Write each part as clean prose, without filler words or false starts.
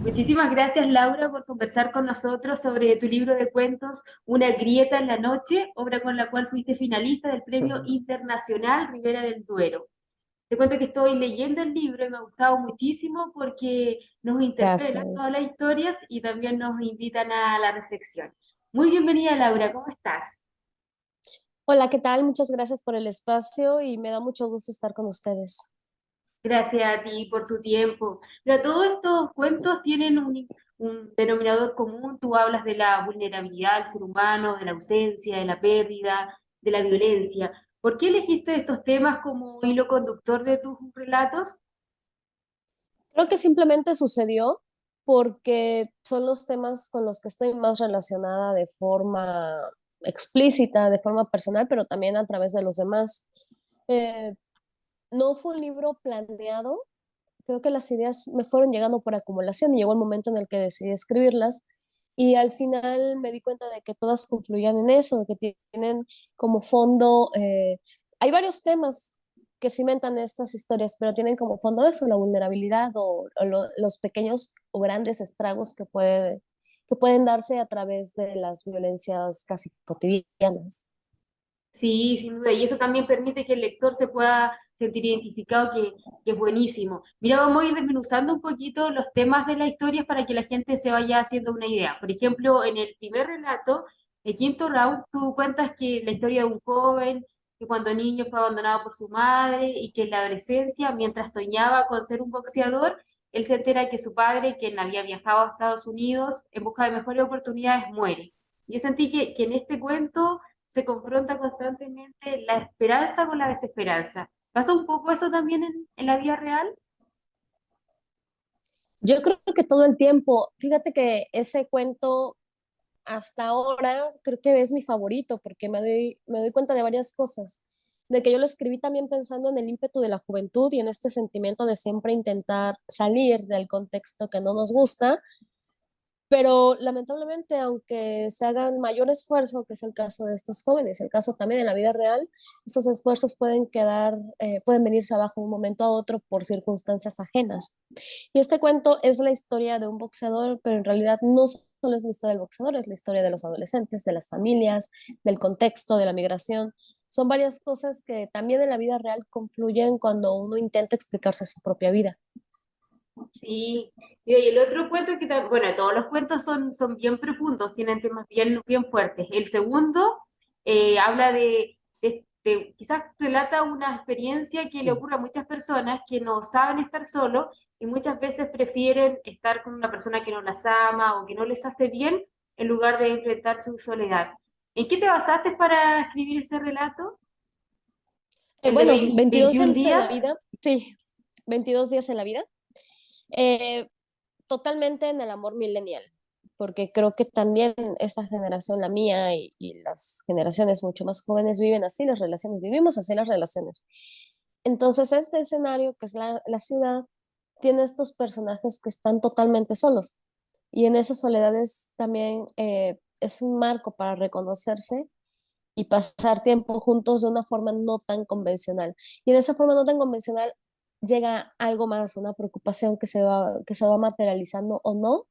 Muchísimas gracias, Laura, por conversar con nosotros sobre tu libro de cuentos, Una grieta en la noche, obra con la cual fuiste finalista del Premio Internacional Ribera del Duero. Te cuento que estoy leyendo el libro y me ha gustado muchísimo porque nos interpelan todas Gracias. las historias y también nos invitan a la reflexión. Muy bienvenida, Laura, ¿cómo estás? Hola, ¿qué tal? Muchas gracias por el espacio y me da mucho gusto estar con ustedes. Gracias a ti por tu tiempo. Pero todos estos cuentos tienen un denominador común. Tú hablas de la vulnerabilidad del ser humano, de la ausencia, de la pérdida, de la violencia. ¿Por qué elegiste estos temas como hilo conductor de tus relatos? Creo que simplemente sucedió porque son los temas con los que estoy más relacionada de forma explícita, de forma personal, pero también a través de los demás. Eh, no fue un libro planeado, creo que las ideas me fueron llegando por acumulación y llegó el momento en el que decidí escribirlas y al final me di cuenta de que todas confluían en eso, de que tienen como fondo, hay varios temas que cimentan estas historias, pero tienen como fondo eso, la vulnerabilidad los pequeños o grandes estragos que pueden darse a través de las violencias casi cotidianas. Sí, sin duda. Y eso también permite que el lector se pueda sentir identificado, que es buenísimo. Mira, vamos a ir desmenuzando un poquito los temas de las historias para que la gente se vaya haciendo una idea. Por ejemplo, en el primer relato, el quinto round, tú cuentas que la historia de un joven que cuando niño fue abandonado por su madre y que en la adolescencia, mientras soñaba con ser un boxeador, él se entera que su padre, quien había viajado a Estados Unidos en busca de mejores oportunidades, muere. Yo sentí que en este cuento se confronta constantemente la esperanza con la desesperanza. ¿Pasa un poco eso también en la vida real? Yo creo que todo el tiempo, fíjate que ese cuento hasta ahora creo que es mi favorito porque me doy cuenta de varias cosas, de que yo lo escribí también pensando en el ímpetu de la juventud y en este sentimiento de siempre intentar salir del contexto que no nos gusta, pero lamentablemente aunque se hagan mayor esfuerzo, que es el caso de estos jóvenes, el caso también de la vida real, esos esfuerzos pueden quedar, pueden venirse abajo de un momento a otro por circunstancias ajenas. Y este cuento es la historia de un boxeador, pero en realidad no solo es la historia del boxeador, es la historia de los adolescentes, de las familias, del contexto, de la migración. Son varias cosas que también en la vida real confluyen cuando uno intenta explicarse su propia vida. Sí. Y el otro cuento que, bueno, todos los cuentos son bien profundos, tienen temas bien fuertes. El segundo habla quizás relata una experiencia que le ocurre a muchas personas que no saben estar solos y muchas veces prefieren estar con una persona que no las ama o que no les hace bien en lugar de enfrentar su soledad. ¿En qué te basaste para escribir ese relato? ¿El de Bueno, 22 21 días en días? la vida, sí, 22 días en la vida. Eh, totalmente en el amor millennial, porque creo que también esa generación, la mía y las generaciones mucho más jóvenes viven así las relaciones, vivimos así las relaciones. Entonces, este escenario, que es la ciudad, tiene estos personajes que están totalmente solos y en esas soledades también es un marco para reconocerse y pasar tiempo juntos de una forma no tan convencional. Y en esa forma no tan convencional llega algo más, una preocupación que se va materializando o no.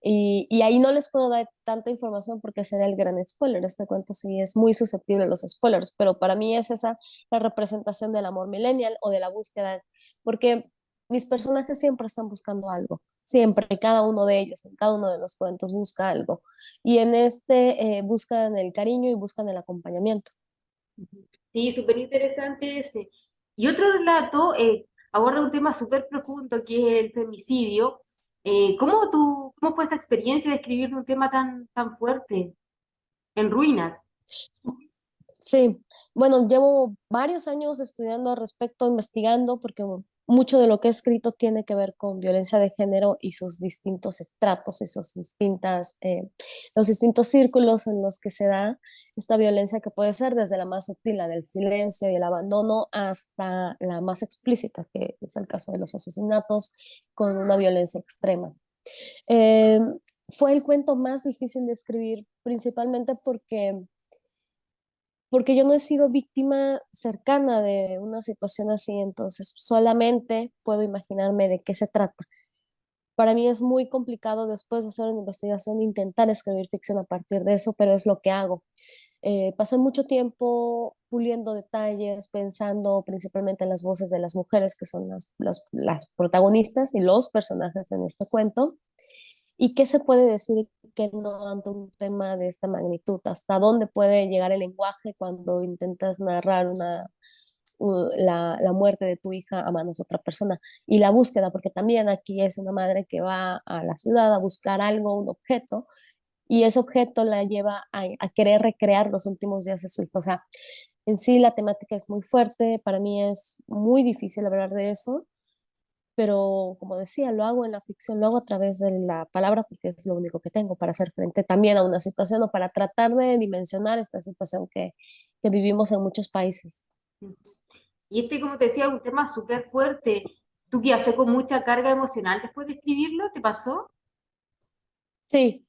Y ahí no les puedo dar tanta información porque sería el gran spoiler. Este cuento sí es muy susceptible a los spoilers, pero para mí es esa la representación del amor millennial o de la búsqueda, porque mis personajes siempre están buscando algo, siempre, cada uno de ellos, en cada uno de los cuentos busca algo. Y en este buscan el cariño y buscan el acompañamiento. Sí, súper interesante ese. Y otro relato aborda un tema súper profundo que es el femicidio. ¿Cómo fue esa experiencia de escribir un tema tan fuerte, en ruinas? Sí, bueno, llevo varios años estudiando al respecto, investigando, porque mucho de lo que he escrito tiene que ver con violencia de género y sus distintos estratos y los distintos círculos en los que se da esta violencia que puede ser desde la más sutil, la del silencio y el abandono, hasta la más explícita, que es el caso de los asesinatos con una violencia extrema. Eh, fue el cuento más difícil de escribir, principalmente porque yo no he sido víctima cercana de una situación así, entonces solamente puedo imaginarme de qué se trata. Para mí es muy complicado después de hacer una investigación intentar escribir ficción a partir de eso, pero es lo que hago. Pasé mucho tiempo puliendo detalles, pensando principalmente en las voces de las mujeres, que son las protagonistas y los personajes en este cuento, y qué se puede decir y qué no ante un tema de esta magnitud, hasta dónde puede llegar el lenguaje cuando intentas narrar la muerte de tu hija a manos de otra persona. Y la búsqueda, porque también aquí es una madre que va a la ciudad a buscar algo, un objeto, y ese objeto la lleva a querer recrear los últimos días de su hija. O sea, en sí la temática es muy fuerte, para mí es muy difícil hablar de eso, pero como decía, lo hago en la ficción, lo hago a través de la palabra porque es lo único que tengo para hacer frente también a una situación o para tratar de dimensionar esta situación que vivimos en muchos países. Y este, como te decía, es un tema súper fuerte. ¿Tú quedaste con mucha carga emocional después de escribirlo? ¿Te pasó? Sí,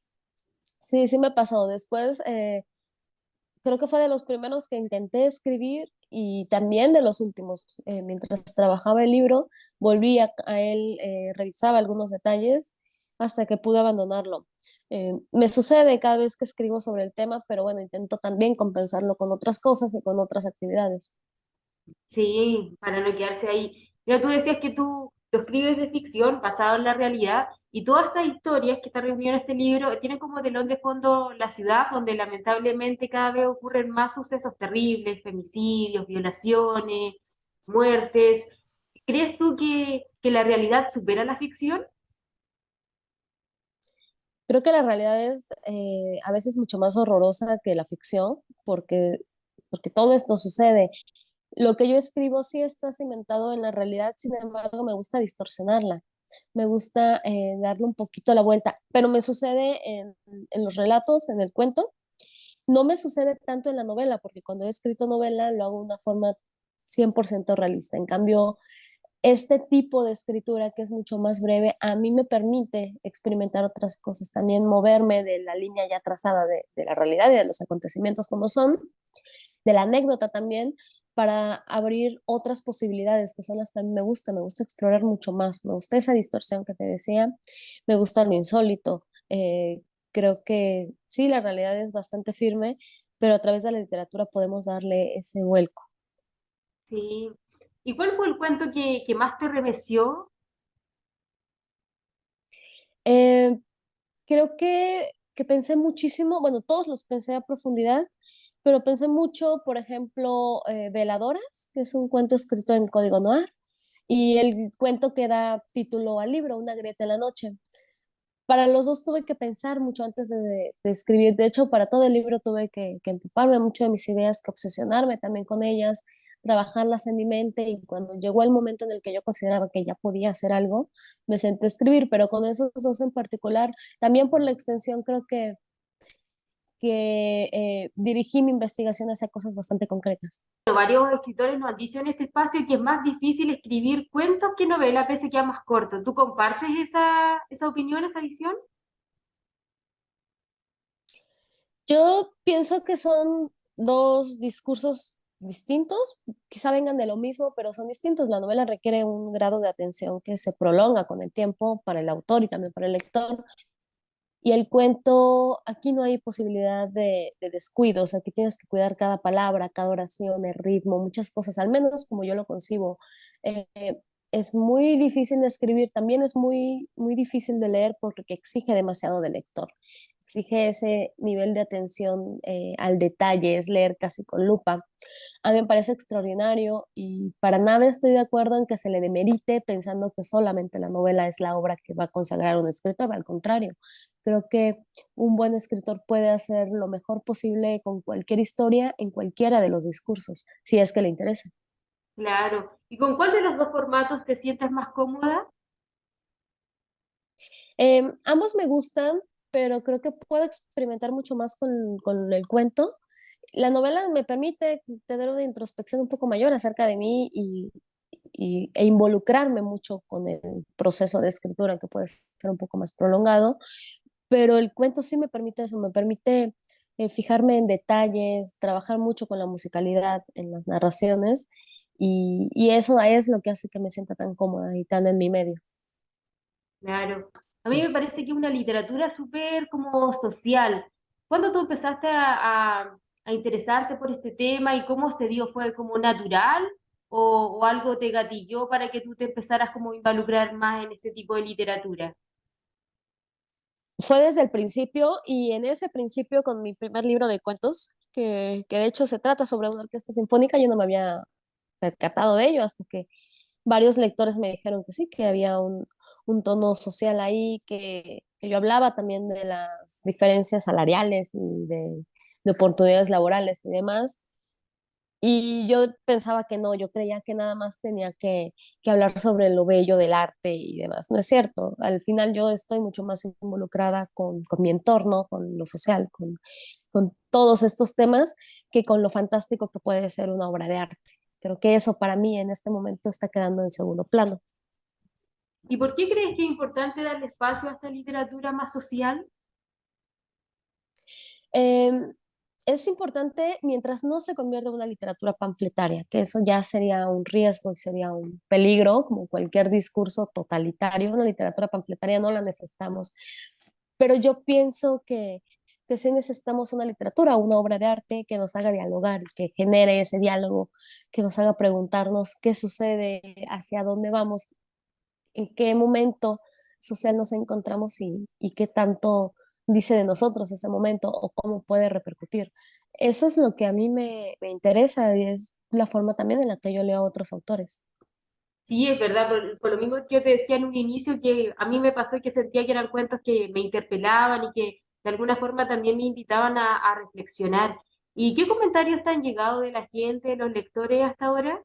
sí, sí me pasó. Después, creo que fue de los primeros que intenté escribir y también de los últimos. Mientras trabajaba el libro, volví a él, revisaba algunos detalles hasta que pude abandonarlo. Me sucede cada vez que escribo sobre el tema, pero bueno, intento también compensarlo con otras cosas y con otras actividades. Sí, para no quedarse ahí. Pero tú decías que tú lo escribes de ficción, basado en la realidad, y todas estas historias que están reunidas en este libro tienen como telón de fondo la ciudad, donde lamentablemente cada vez ocurren más sucesos terribles, femicidios, violaciones, muertes. ¿Crees tú que la realidad supera la ficción? Creo que la realidad es a veces mucho más horrorosa que la ficción, porque todo esto sucede. Lo que yo escribo sí está cimentado en la realidad, sin embargo, me gusta distorsionarla, me gusta darle un poquito la vuelta, pero me sucede en los relatos, en el cuento, no me sucede tanto en la novela, porque cuando he escrito novela lo hago de una forma 100% realista. En cambio, este tipo de escritura que es mucho más breve, a mí me permite experimentar otras cosas, también moverme de la línea ya trazada de la realidad y de los acontecimientos como son, de la anécdota también, para abrir otras posibilidades que son las que a mí me gusta explorar mucho más, me gusta esa distorsión que te decía, me gusta lo insólito. Creo que sí, la realidad es bastante firme, pero a través de la literatura podemos darle ese vuelco. Sí. ¿Y cuál fue el cuento que más te remeció? Eh, Creo que pensé muchísimo, bueno, todos los pensé a profundidad, pero pensé mucho, por ejemplo, Veladoras, que es un cuento escrito en código noir, y el cuento que da título al libro, Una grieta en la noche. Para los dos tuve que pensar mucho antes de escribir. De hecho, para todo el libro tuve que empaparme mucho de mis ideas, que obsesionarme también con ellas, trabajarlas en mi mente y cuando llegó el momento en el que yo consideraba que ya podía hacer algo, me senté a escribir, pero con esos dos en particular, también por la extensión creo que dirigí mi investigación hacia cosas bastante concretas. Varios escritores nos han dicho en este espacio que es más difícil escribir cuentos que novelas, pese a que más corto. ¿Tú compartes esa opinión, esa visión? Yo pienso que son dos discursos distintos, quizá vengan de lo mismo, pero son distintos. La novela requiere un grado de atención que se prolonga con el tiempo para el autor y también para el lector. Y el cuento, aquí no hay posibilidad de descuidos, aquí tienes que cuidar cada palabra, cada oración, el ritmo, muchas cosas, al menos como yo lo concibo. Eh, es muy difícil de escribir, también es muy, muy difícil de leer porque exige demasiado del lector. Exige ese nivel de atención al detalle, es leer casi con lupa. A mí me parece extraordinario y para nada estoy de acuerdo en que se le demerite pensando que solamente la novela es la obra que va a consagrar a un escritor, al contrario. Creo que un buen escritor puede hacer lo mejor posible con cualquier historia en cualquiera de los discursos, si es que le interesa. Claro. ¿Y con cuál de los dos formatos te sientes más cómoda? Ambos me gustan, pero creo que puedo experimentar mucho más con el cuento. La novela me permite tener una introspección un poco mayor acerca de mí e involucrarme mucho con el proceso de escritura, que puede ser un poco más prolongado, pero el cuento sí me permite eso, me permite fijarme en detalles, trabajar mucho con la musicalidad en las narraciones y eso es lo que hace que me sienta tan cómoda y tan en mi medio. Claro. A mí me parece que es una literatura súper como social. ¿Cuándo tú empezaste a interesarte por este tema y cómo se dio? ¿Fue como natural o algo te gatilló para que tú te empezaras como a involucrar más en este tipo de literatura? Fue desde el principio y en ese principio con mi primer libro de cuentos, que de hecho se trata sobre una orquesta sinfónica, yo no me había percatado de ello hasta que varios lectores me dijeron que sí, que había un tono social ahí, que yo hablaba también de las diferencias salariales y de oportunidades laborales y demás. Y yo pensaba que no, yo creía que nada más tenía que hablar sobre lo bello del arte y demás. No es cierto. Al final yo estoy mucho más involucrada con mi entorno, con lo social, con todos estos temas, que con lo fantástico que puede ser una obra de arte. Creo que eso para mí en este momento está quedando en segundo plano. ¿Y por qué crees que es importante darle espacio a esta literatura más social? Eh, es importante mientras no se convierta en una literatura panfletaria, que eso ya sería un riesgo y sería un peligro, como cualquier discurso totalitario. Una literatura panfletaria no la necesitamos, pero yo pienso que sí necesitamos una literatura, una obra de arte que nos haga dialogar, que genere ese diálogo, que nos haga preguntarnos qué sucede, hacia dónde vamos, en qué momento social nos encontramos y qué tanto dice de nosotros ese momento o cómo puede repercutir. Eso es lo que a mí me interesa y es la forma también en la que yo leo a otros autores. Sí, es verdad, por lo mismo que yo te decía en un inicio que a mí me pasó que sentía que eran cuentos que me interpelaban y que de alguna forma también me invitaban a reflexionar. ¿Y qué comentarios te han llegado de la gente, de los lectores hasta ahora?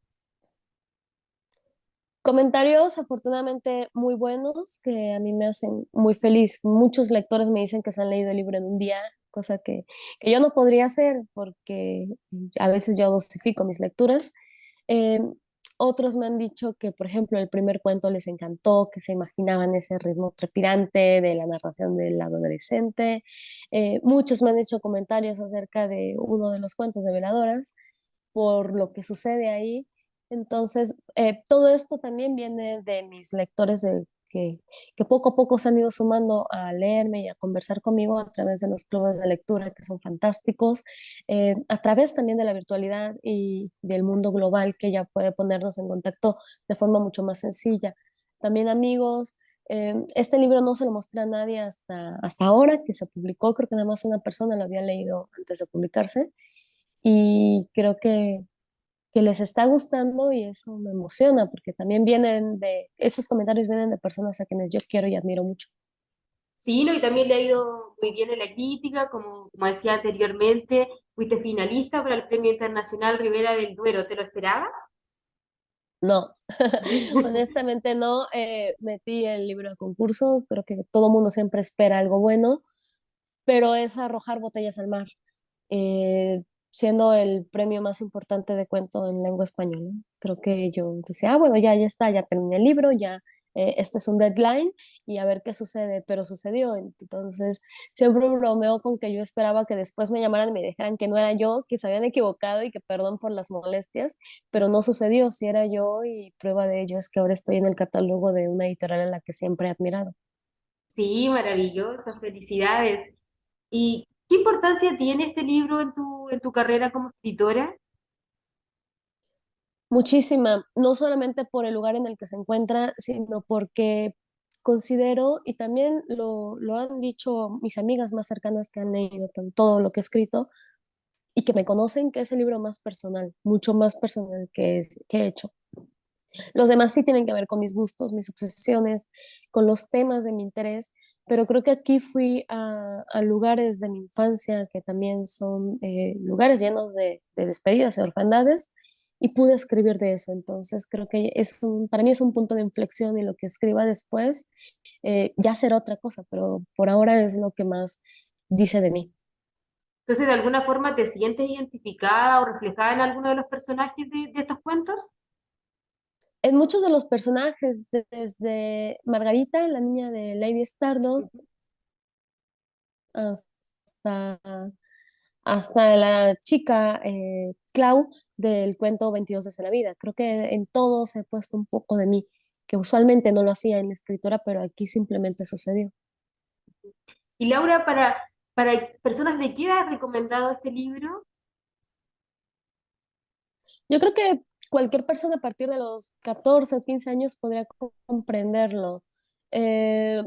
Comentarios afortunadamente muy buenos que a mí me hacen muy feliz. Muchos lectores me dicen que se han leído el libro en un día, cosa que yo no podría hacer porque a veces yo dosifico mis lecturas. Eh, Otros me han dicho que, por ejemplo, el primer cuento les encantó, que se imaginaban ese ritmo trepidante de la narración del adolescente. Muchos me han hecho comentarios acerca de uno de los cuentos de Veladoras por lo que sucede ahí. Entonces, todo esto también viene de mis lectores que poco a poco se han ido sumando a leerme y a conversar conmigo a través de los clubes de lectura que son fantásticos, a través también de la virtualidad y del mundo global que ya puede ponernos en contacto de forma mucho más sencilla. También amigos. Este libro no se lo mostré a nadie hasta ahora que se publicó, creo que nada más una persona lo había leído antes de publicarse y creo que les está gustando y eso me emociona porque también esos comentarios vienen de personas a quienes yo quiero y admiro mucho. Sí, ¿no? Y también le ha ido muy bien en la crítica, como decía anteriormente, fuiste finalista para el Premio Internacional Ribera del Duero, ¿te lo esperabas? No, honestamente no, metí el libro a concurso, creo que todo mundo siempre espera algo bueno, pero es arrojar botellas al mar, siendo el premio más importante de cuento en lengua española. Creo que yo decía, bueno, ya está, ya terminé el libro, ya este es un deadline y a ver qué sucede, pero sucedió. Entonces, siempre bromeo con que yo esperaba que después me llamaran y me dijeran que no era yo, que se habían equivocado y que perdón por las molestias, pero no sucedió, si era yo y prueba de ello es que ahora estoy en el catálogo de una editorial en la que siempre he admirado. Sí, maravilloso, felicidades. ¿Y qué importancia tiene este libro en tu carrera como escritora? Muchísima, no solamente por el lugar en el que se encuentra, sino porque considero, y también lo han dicho mis amigas más cercanas que han leído todo lo que he escrito y que me conocen, que es el libro más personal, mucho más personal que he hecho. Los demás sí tienen que ver con mis gustos, mis obsesiones, con los temas de mi interés, pero creo que aquí fui a lugares de mi infancia que también son lugares llenos de despedidas y orfandades y pude escribir de eso. Entonces creo que para mí es un punto de inflexión y lo que escriba después ya será otra cosa, pero por ahora es lo que más dice de mí. Entonces, ¿de alguna forma te sientes identificada o reflejada en alguno de los personajes de estos cuentos? En muchos de los personajes, desde Margarita, la niña de Lady Stardust, hasta hasta la chica Clau del cuento 22 de la vida. Creo que en todos he puesto un poco de mí. que usualmente no lo hacía en la escritura, pero aquí simplemente sucedió. Y Laura, para personas de qué edad has recomendado este libro? Yo creo que cualquier persona a partir de los 14 o 15 años podría comprenderlo. Eh,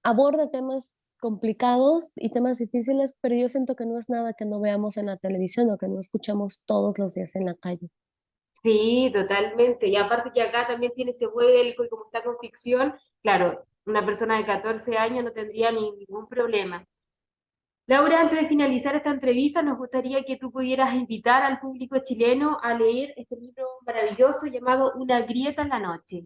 Aborda temas complicados y temas difíciles, pero yo siento que no es nada que no veamos en la televisión o que no escuchamos todos los días en la calle. Sí, totalmente. Y aparte que acá también tiene ese vuelco y como está con ficción, claro, una persona de 14 años no tendría ningún problema. Laura, antes de finalizar esta entrevista, nos gustaría que tú pudieras invitar al público chileno a leer este libro maravilloso llamado Una grieta en la noche.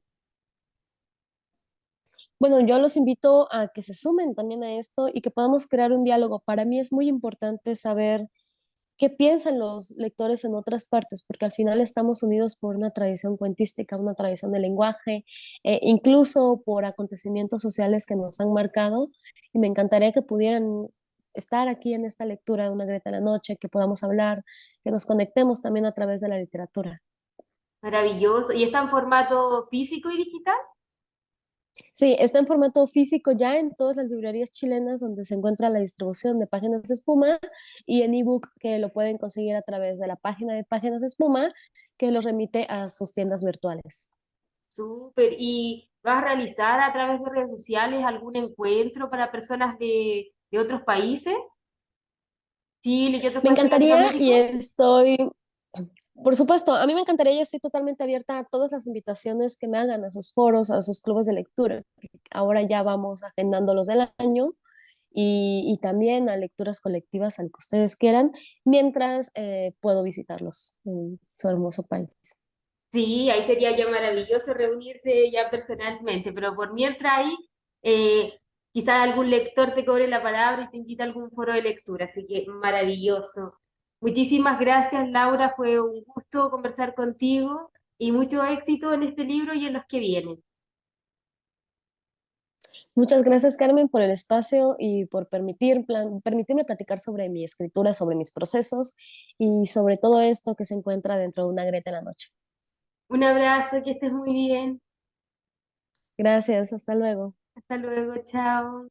Bueno, yo los invito a que se sumen también a esto y que podamos crear un diálogo. Para mí es muy importante saber qué piensan los lectores en otras partes, porque al final estamos unidos por una tradición cuentística, una tradición de lenguaje, incluso por acontecimientos sociales que nos han marcado. Y me encantaría que pudieran estar aquí en esta lectura de Una Greta en la Noche, que podamos hablar, que nos conectemos también a través de la literatura. Maravilloso. ¿Y está en formato físico y digital? Sí, está en formato físico ya en todas las librerías chilenas donde se encuentra la distribución de Páginas de Espuma y en ebook que lo pueden conseguir a través de la página de Páginas de Espuma que los remite a sus tiendas virtuales. Súper. ¿Y vas a realizar a través de redes sociales algún encuentro para personas de otros países? Chile y otros Me países de encantaría Latinoamérica. y estoy, por supuesto, a mí me encantaría y estoy totalmente abierta a todas las invitaciones que me hagan a sus foros, a sus clubes de lectura. Ahora ya vamos agendando los del año y también a lecturas colectivas, al que ustedes quieran, mientras puedo visitarlos en su hermoso país. Sí, ahí sería ya maravilloso reunirse ya personalmente, pero por mientras ahí, quizás algún lector te cobre la palabra y te invita a algún foro de lectura, así que maravilloso. Muchísimas gracias, Laura, fue un gusto conversar contigo y mucho éxito en este libro y en los que vienen. Muchas gracias, Carmen, por el espacio y por permitirme platicar sobre mi escritura, sobre mis procesos y sobre todo esto que se encuentra dentro de Una Greta en la Noche. Un abrazo, que estés muy bien. Gracias, hasta luego. Hasta luego, chao.